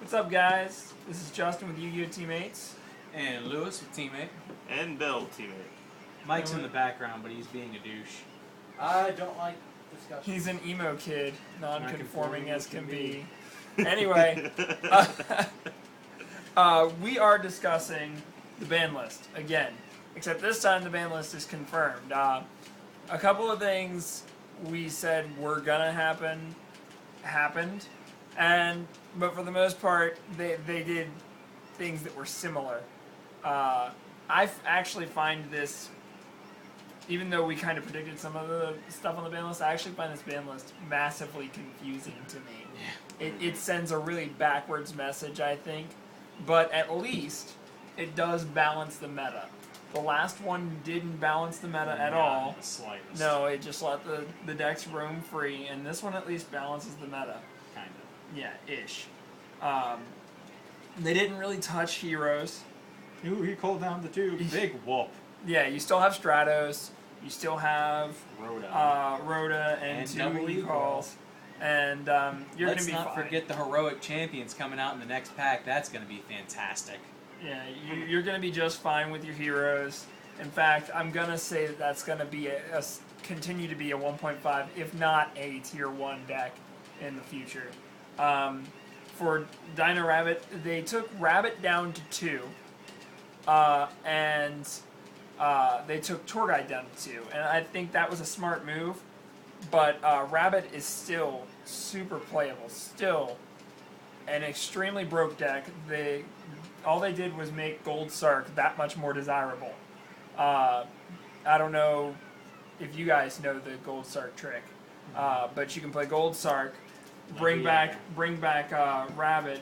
What's up, guys? This is Justin with Yu-Gi-Oh! Teammates. And Lewis with teammate. And Bill, teammate. Mike's in the background, but he's being a douche. I don't like discussion. He's an emo kid, non-conforming as can be. be. Anyway, we are discussing the ban list again, except this time the ban list is confirmed. A couple of things we said were gonna happen, happened, but for the most part, they did things that were similar. I actually find this, even though we kind of predicted some of the stuff on the ban list, I actually find this ban list massively confusing to me. Yeah. It sends a really backwards message, I think, but at least it does balance the meta. The last one didn't balance the meta at all. Not the slightest. No, it just let the decks roam free, and this one at least balances the meta. Kind of. Yeah, ish. They didn't really touch heroes. Ooh, he called down the tube. Big whoop. Yeah, you still have Stratos. You still have Rhoda. and two double E-calls. And you're going to be fine. Let's not forget the heroic champions coming out in the next pack. That's going to be fantastic. Yeah, you're going to be just fine with your heroes. In fact, I'm going to say that that's going to be continue to be a 1.5, if not a tier 1 deck in the future. For Dino Rabbit, they took Rabbit down to 2, and they took Tour Guide down to 2, and I think that was a smart move, but Rabbit is still super playable, still an extremely broke deck. All they did was make Gold Sark that much more desirable. I don't know if you guys know the Gold Sark trick, but you can play Gold Sark, bring back Rabbit,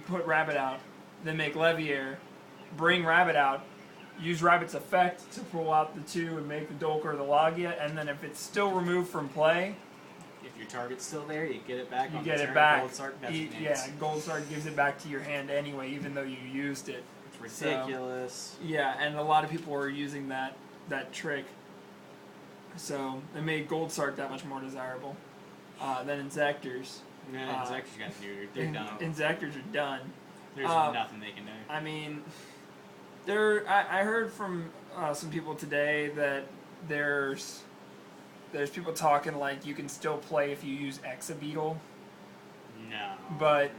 put Rabbit out, then make Leviair, bring Rabbit out, use Rabbit's effect to pull out the 2 and make the Dolk or the Logia, and then if it's still removed from play, If your target's still there, you get it back you on get the it turn. back. Gold Sark designates. Yeah, Gold Sark gives it back to your hand anyway, even though you used it. It's ridiculous. Yeah, and a lot of people are using that trick. So it made Gold Sark that much more desirable. Then Inzectors. Yeah, Inzectors got neutered. They're done. Inzectors are done. There's nothing they can do. I mean, I heard from some people today that there's people talking like you can still play if you use Exabeetle, No. but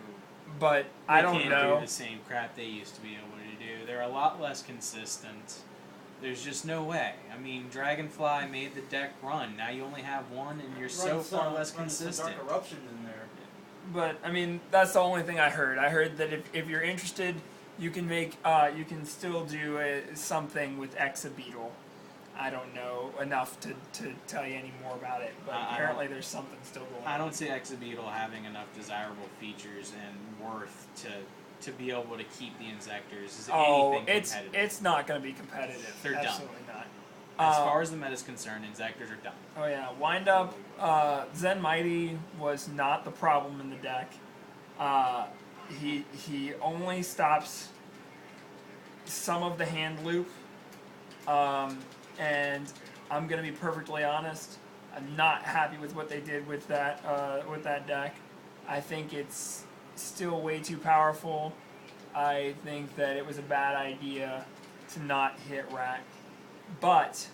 I don't can't know. do the same crap they used to be able to do. They're a lot less consistent. There's just no way. I mean, Dragonfly made the deck run. Now you only have one, and you're so far less consistent. Dark Eruption in there. But I mean, that's the only thing I heard. I heard that if you're interested, you can still do something with Exabeetle. I don't know enough to tell you any more about it, but apparently there's something still going on. I don't see Exabeetle having enough desirable features and worth to be able to keep the Inzectors. It's not going to be competitive. They're done. Absolutely not. As far as the meta is concerned, Inzectors are done. Oh yeah, Wind Up. Zen Mighty was not the problem in the deck. He only stops some of the hand loop, and I'm gonna be perfectly honest. I'm not happy with what they did with that deck. I think it's still way too powerful. I think that it was a bad idea to not hit Rack, but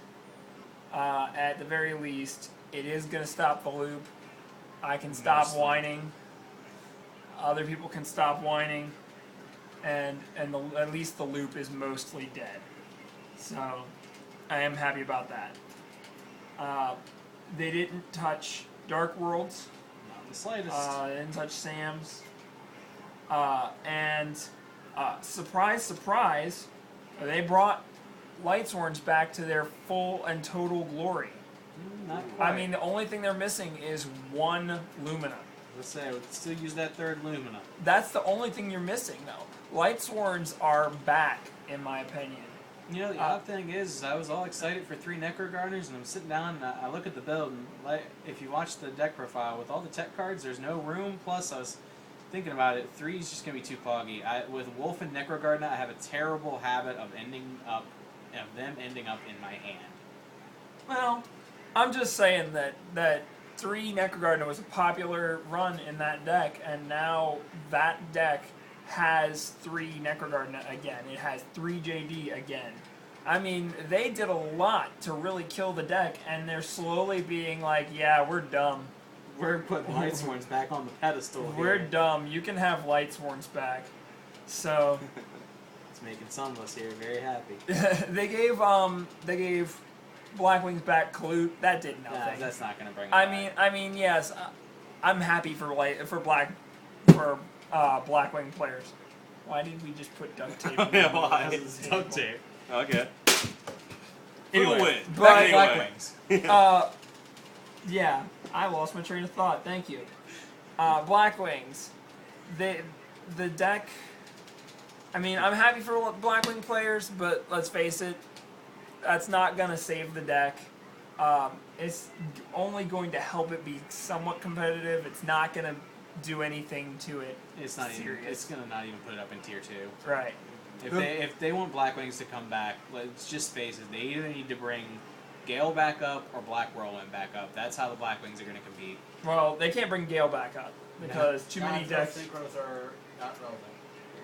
at the very least, it is going to stop the loop. I can stop whining. Other people can stop whining, and at least the loop is mostly dead. So I am happy about that. They didn't touch Dark Worlds. Not the slightest. They didn't touch Sam's. And surprise, surprise, they brought Lightsworns back to their full and total glory. Not quite. I mean, the only thing they're missing is one Lumina. Let's say I would still use that third Lumina. That's the only thing you're missing, though. Lightsworns are back, in my opinion. You know, the odd thing is, I was all excited for 3 Necro Gardeners, and I'm sitting down and I look at the build, and if you watch the deck profile, with all the tech cards, there's no room. Plus, I was thinking about it, 3 is just going to be too poggy. With Wolf and Necro Gardener, I have a terrible habit of them ending up in my hand. Well, I'm just saying that 3 Necrogardner was a popular run in that deck, and now that deck has 3 Necrogardner again. It has 3 JD again. I mean, they did a lot to really kill the deck, and they're slowly being like, yeah, we're dumb. We're putting Lightsworns back on the pedestal We're here. dumb. You can have Lightsworns back. So It's making some of us here very happy. they gave Blackwings back Clute. That did nothing. That's not going to bring it back. I mean, yes, I'm happy for Blackwing players. Why did we just put duct tape? Yeah, why? Because It's it's duct hateful. tape. Okay. Anyway, Win. but- back to Anyway. Blackwings. Yeah, I lost my train of thought. Thank you. Blackwings, the deck. I mean, I'm happy for Blackwing players, but let's face it, that's not gonna save the deck. It's only going to help it be somewhat competitive. It's not gonna do anything to it. It's not even. serious. It's gonna not even put it up in tier 2. Right. If they want Blackwings to come back, let's just face it. They either need to bring Gale back up or Black Whirlwind back up. That's how the Blackwings are going to compete. Well, they can't bring Gale back up because too many decks. Synchros are not relevant.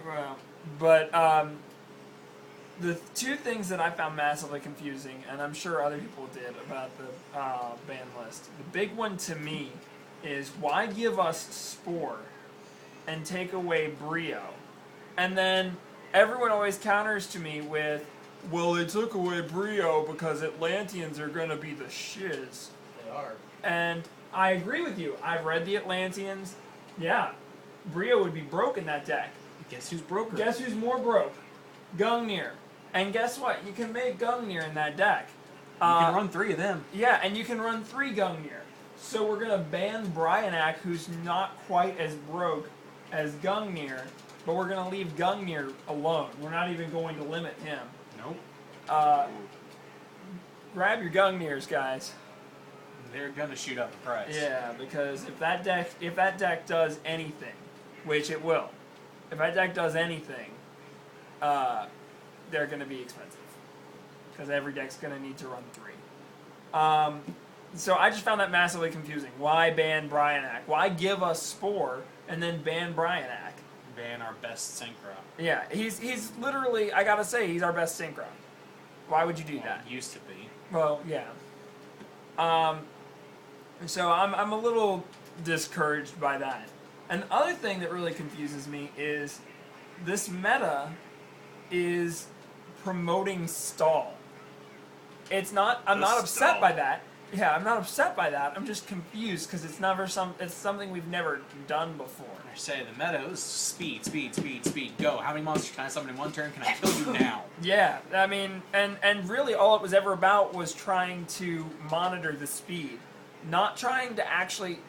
Well, but the 2 things that I found massively confusing, and I'm sure other people did about the ban list. The big one to me is why give us Spore and take away Brio, and then everyone always counters to me with, well, they took away Brio because Atlanteans are gonna be the shiz. They are. And I agree with you. I've read the Atlanteans. Yeah, Brio would be broke in that deck. Guess who's broker? Guess who's more broke? Gungnir. And guess what? You can make Gungnir in that deck. You can run 3 of them. Yeah, and you can run 3 Gungnir. So we're going to ban Bryanak, who's not quite as broke as Gungnir, but we're going to leave Gungnir alone. We're not even going to limit him. Nope. Grab your Gungnirs, guys. They're gonna shoot up the price. Yeah, because if that deck does anything, which it will, if that deck does anything, they're going to be expensive because every deck's going to need to run 3. So I just found that massively confusing. Why ban Bryanak? Why give us Spore and then ban Bryanak? Ban our best Synchro. Yeah, he's literally, I gotta say, he's our best Synchro. Why would you do that? Used to be. Well, yeah. So I'm a little discouraged by that. And the other thing that really confuses me is this meta is promoting stall. It's not. I'm not upset stall. by that. Yeah, I'm not upset by that. I'm just confused because it's something we've never done before. I say the meta is speed, speed, speed, speed. Go. How many monsters can I summon in one turn? Can I kill you now? Yeah, I mean, and really all it was ever about was trying to monitor the speed, not trying to actually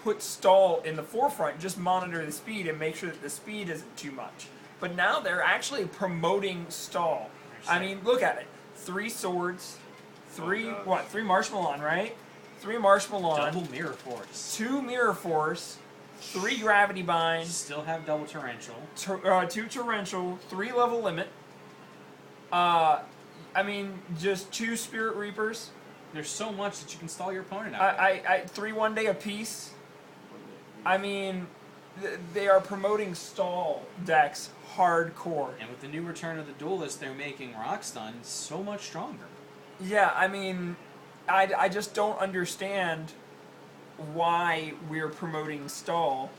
put stall in the forefront, just monitor the speed and make sure that the speed isn't too much. But now they're actually promoting stall. I mean, look at it. 3 swords, 3 Marshmallow, right? 3 Marshmallow, Double Mirror Force. 2 Mirror Force, 3 Gravity Bind, Still have double Torrential. 2 Torrential, 3 level limit. I mean, just 2 Spirit Reapers. There's so much that you can stall your opponent out. 3 1 day apiece. I mean, they are promoting stall decks hardcore. And with the new return of the Duelist, they're making Rockstun so much stronger. Yeah, I mean, I just don't understand why we're promoting stall.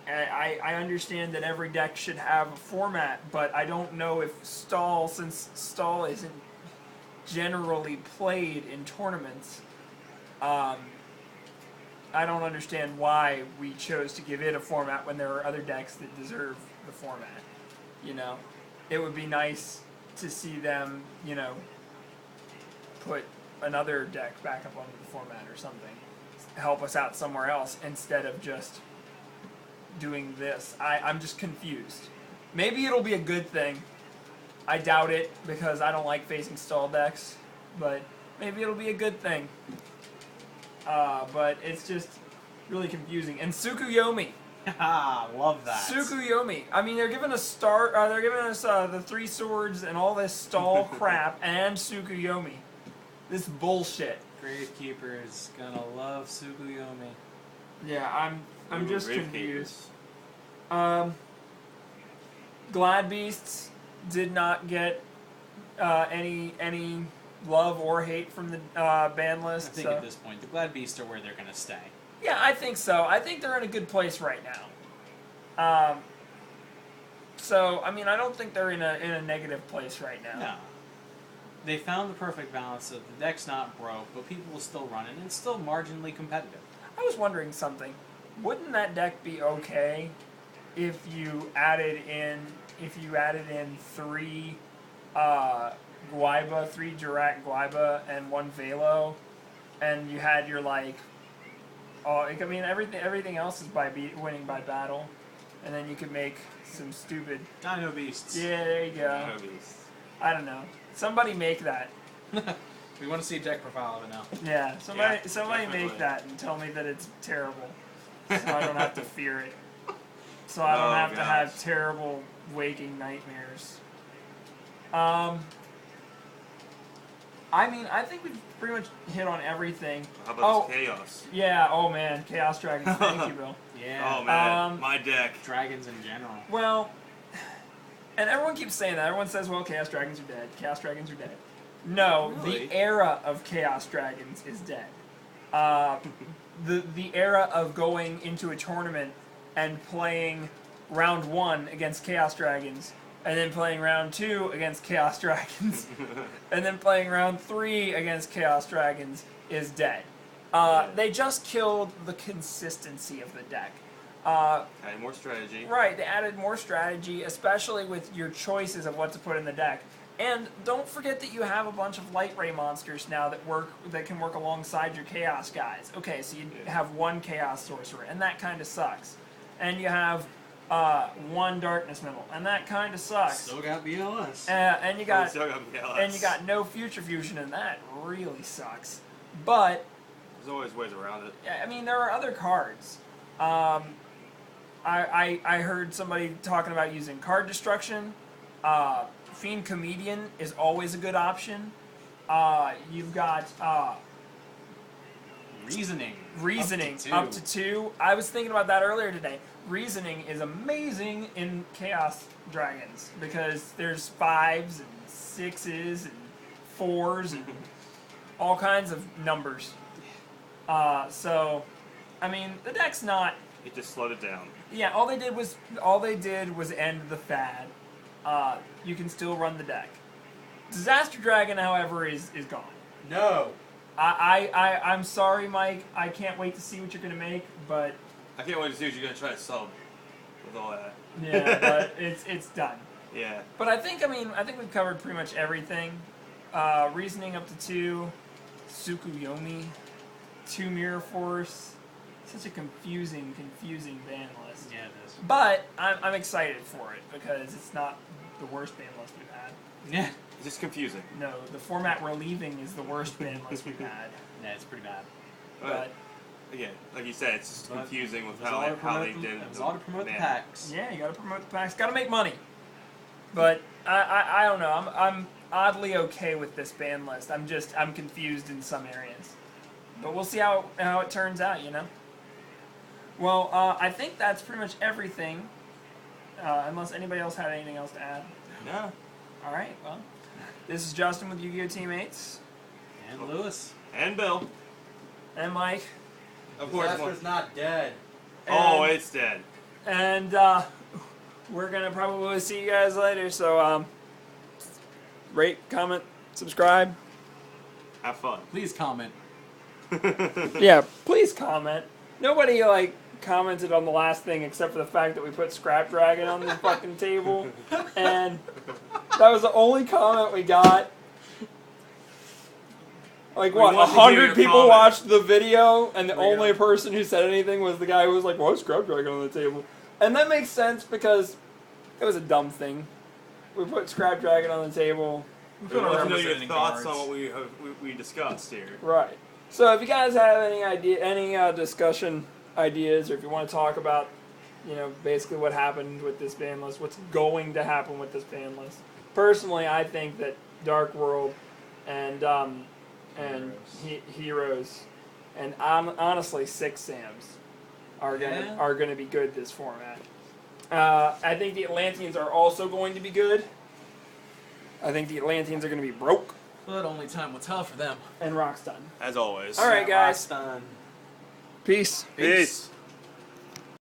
I understand that every deck should have a format, but I don't know if stall, since stall isn't generally played in tournaments, I don't understand why we chose to give it a format when there are other decks that deserve the format. You know, it would be nice to see them, you know, put another deck back up onto the format or something. Help us out somewhere else instead of just doing this. I'm just confused. Maybe it'll be a good thing. I doubt it because I don't like facing stall decks, but maybe it'll be a good thing. But it's just really confusing. And Tsukuyomi. Haha, love that. Tsukuyomi. I mean, they're giving us they're giving us the 3 swords and all this stall crap and Tsukuyomi. This bullshit. Gravekeeper is gonna love Tsukuyomi. Yeah, I'm just Grave confused. Keepers. Glad Beasts did not get any love or hate from the ban I list. think So. at this point, the Glad Beasts are where they're gonna stay. Yeah, I think so. I think they're in a good place right now. So I mean, I don't think they're in a negative place right now. No. They found the perfect balance of the deck's not broke, but people will still run it, and it's still marginally competitive. I was wondering something. Wouldn't that deck be okay if you added in three Guaiba, three Jirac Guaiba, and one Velo, and you had your everything else is by winning by battle, and then you could make some stupid. Dino Beasts. Yeah, there you go. Dino Beast. I don't know. Somebody make that. We want to see a deck profile of it now. Yeah, somebody definitely. make that and tell me that it's terrible, so I don't have to fear it. So I don't have to have gosh. terrible waking nightmares. I mean, I think we've pretty much hit on everything. How about this Chaos? Yeah, oh man, Chaos Dragons, thank you, Bill. Yeah. Oh man, Um, my deck. Dragons in general. Well, and everyone keeps saying that. Everyone says, well, Chaos Dragons are dead. Chaos Dragons are dead. No, Really? the era of Chaos Dragons is dead. The era of going into a tournament and playing round 1 against Chaos Dragons, and then playing round 2 against Chaos Dragons, and then playing round 3 against Chaos Dragons is dead. They just killed the consistency of the deck. Add more strategy. Right, they added more strategy, especially with your choices of what to put in the deck. And don't forget that you have a bunch of light ray monsters now that can work alongside your chaos guys. Okay, so you have one chaos sorcerer, and that kind of sucks. And you have one darkness missile, and that kind of sucks. Still got BLS. And you got Still got BLS. and you got no future fusion, and that really sucks. But There's always ways around it. I mean, there are other cards. I heard somebody talking about using card destruction. Fiend Comedian is always a good option. You've got Reasoning. up to two. I was thinking about that earlier today. Reasoning is amazing in Chaos Dragons because there's 5s and 6s and 4s and all kinds of numbers. So, I mean, the deck's not. It just slowed it down. Yeah, all they did was end the fad. You can still run the deck. Disaster Dragon, however, is gone. No. I'm sorry, Mike. I can't wait to see what you're gonna make, but I can't wait to see what you're gonna try to sub with all that. yeah, but it's done. Yeah. But I think we've covered pretty much everything. Reasoning up to 2, Tsukuyomi, 2 Mirror Force. Such a confusing ban list. Yeah, it is. But I'm excited for it because it's not the worst ban list we've had. Yeah. It's just confusing. No, the format we're leaving is the worst ban list we've had. Yeah, it's pretty bad. But Again, like you said, it's just But confusing with It was how all to they promote did It was all to promote the man. packs. yeah, you gotta promote the packs. Gotta make money. But I don't know. I'm oddly okay with this ban list. I'm confused in some areas. But we'll see how it turns out, you know? Well, I think that's pretty much everything. Unless anybody else had anything else to add. No. All right, well. This is Justin with Yu-Gi-Oh! Teammates. And Lewis. And Bill. And Mike. Of course. Jasper's not dead. Oh, And- it's dead. And we're going to probably see you guys later. So rate, comment, subscribe. Have fun. Please comment. Yeah, please comment. Nobody, commented on the last thing except for the fact that we put Scrap Dragon on the fucking table. And that was the only comment we got. Like, We what, want to hear 100 your people comment. watched the video, and the Yeah. only person who said anything was the guy who was like, why is Scrap Dragon on the table? And that makes sense because it was a dumb thing. We put Scrap Dragon on the table. We want to know your representing thoughts cards. on what we discussed here. Right. So if you guys have any discussion ideas, or if you want to talk about, basically what happened with this ban list, what's going to happen with this ban list. Personally, I think that Dark World and and heroes, and honestly, 6 Sams are gonna be good this format. I think the Atlanteans are also going to be good. I think the Atlanteans are going to be broke. But only time will tell for them. And Rock's done. As always. All right, guys. Done. Peace. Peace.